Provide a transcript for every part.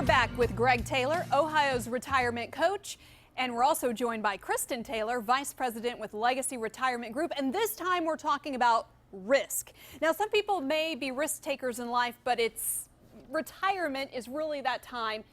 back with Greg Taylor, Ohio's retirement coach. And we're also joined by Kristen Taylor, Vice President with Legacy Retirement Group. And this time we're talking about risk. Now, some people may be risk takers in life, but retirement is really that time.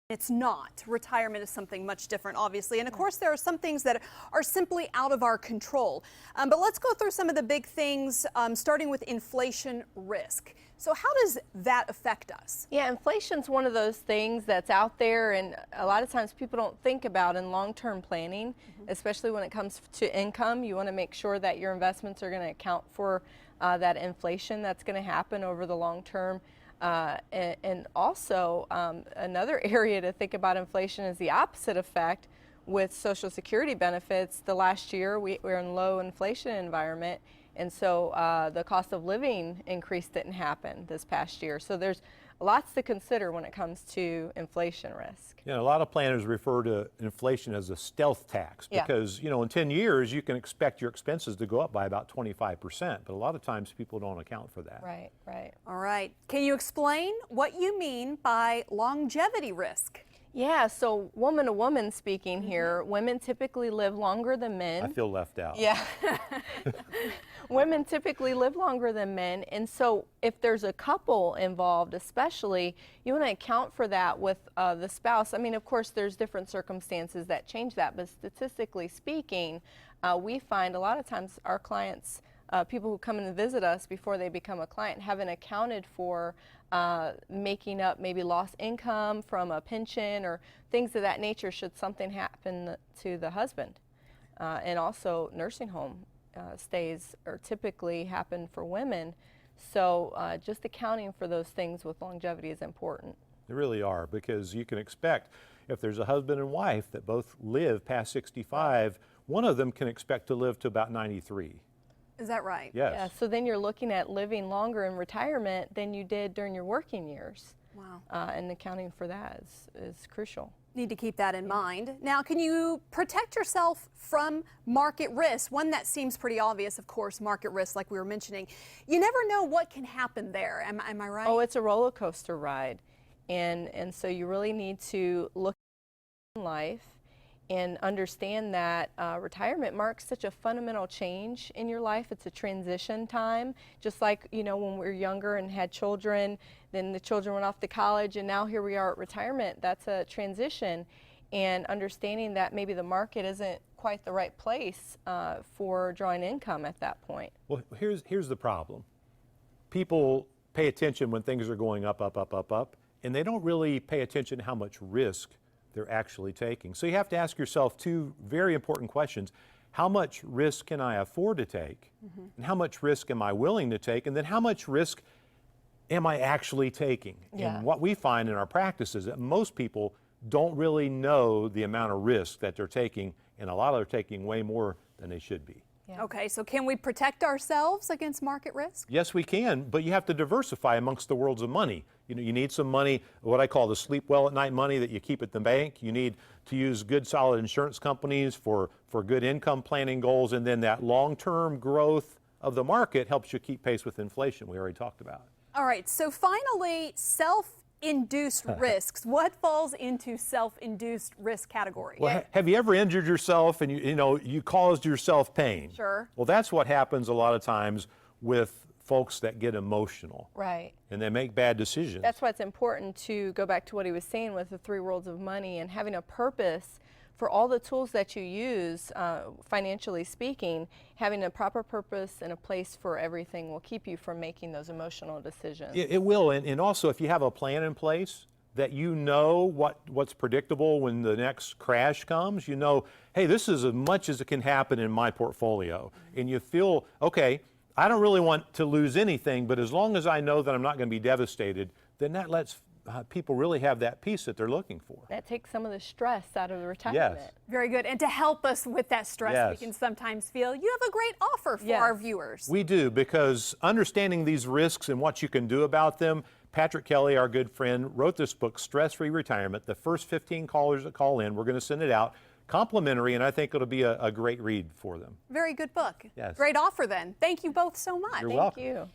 It's not. Retirement is something much different, obviously. And of course, there are some things that are simply out of our control. But let's go through some of the big things, starting with inflation risk. So how does that affect us? Yeah, inflation's one of those things that's out there, and a lot of times people don't think about in long-term planning, especially when it comes to income. You want to make sure that your investments are going to account for that inflation that's going to happen over the long term. And also another area to think about inflation is the opposite effect with Social Security benefits. The last year we're in low inflation environment, and so the cost of living increase didn't happen this past year. So there's lots to consider when it comes to inflation risk. Yeah, a lot of planners refer to inflation as a stealth tax because, you know, in 10 years you can expect your expenses to go up by about 25%, but a lot of times people don't account for that. Right, right. All right. Can you explain what you mean by longevity risk? Yeah, so woman to woman speaking here, women typically live longer than men. I feel left out. Yeah. Women typically live longer than men, and so if there's a couple involved especially, you want to account for that with the spouse. I mean, of course, there's different circumstances that change that, but statistically speaking, we find a lot of times our clients, people who come in and visit us before they become a client, haven't accounted for making up maybe lost income from a pension or things of that nature should something happen to the husband. And also nursing home stays are typically happen for women. So just accounting for those things with longevity is important. They really are, because you can expect if there's a husband and wife that both live past 65, one of them can expect to live to about 93. Is that right? Yes. Yeah, so then you're looking at living longer in retirement than you did during your working years. Wow. And accounting for that is crucial. Need to keep that in mind. Now, can you protect yourself from market risk? One that seems pretty obvious, of course, market risk, like we were mentioning. You never know what can happen there. Am I right? Oh, it's a roller coaster ride. And so you really need to look at life and understand that retirement marks such a fundamental change in your life. It's a transition time, just like, you know, when we were younger and had children, then the children went off to college, and now here we are at retirement. That's a transition, and understanding that maybe the market isn't quite the right place for drawing income at that point. Well, here's the problem. People pay attention when things are going up, and they don't really pay attention to how much risk they're actually taking. So you have to ask yourself two very important questions. How much risk can I afford to take? And how much risk am I willing to take? And then how much risk am I actually taking? Yeah. And what we find in our practice is that most people don't really know the amount of risk that they're taking, and a lot of them are taking way more than they should be. Yeah. Okay, so can we protect ourselves against market risk? Yes, we can, but you have to diversify amongst the worlds of money. You know, you need some money, what I call the sleep well at night money that you keep at the bank. You need to use good, solid insurance companies for good income planning goals, and then that long-term growth of the market helps you keep pace with inflation we already talked about. All right, so finally, self-induced risks. What falls into self-induced risk category? Well, have you ever injured yourself and you caused yourself pain? Sure. Well, that's what happens a lot of times with folks that get emotional. Right. And they make bad decisions. That's why it's important to go back to what he was saying with the three worlds of money and having a purpose for all the tools that you use, financially speaking. Having a proper purpose and a place for everything will keep you from making those emotional decisions. It will, and also if you have a plan in place that you know what's predictable when the next crash comes, you know, hey, this is as much as it can happen in my portfolio. And you feel, okay, I don't really want to lose anything, but as long as I know that I'm not going to be devastated, then that lets people really have that peace that they're looking for. That takes some of the stress out of the retirement. Yes. Very good. And to help us with that stress we Yes. can sometimes feel, you have a great offer for Yes. our viewers. We do, because understanding these risks and what you can do about them, Patrick Kelly, our good friend, wrote this book, Stress-Free Retirement. The first 15 callers that call in, we're going to send it out complimentary, and I think it'll be a great read for them. Very good book. Yes. Great offer then. Thank you both so much. You're Thank welcome. you.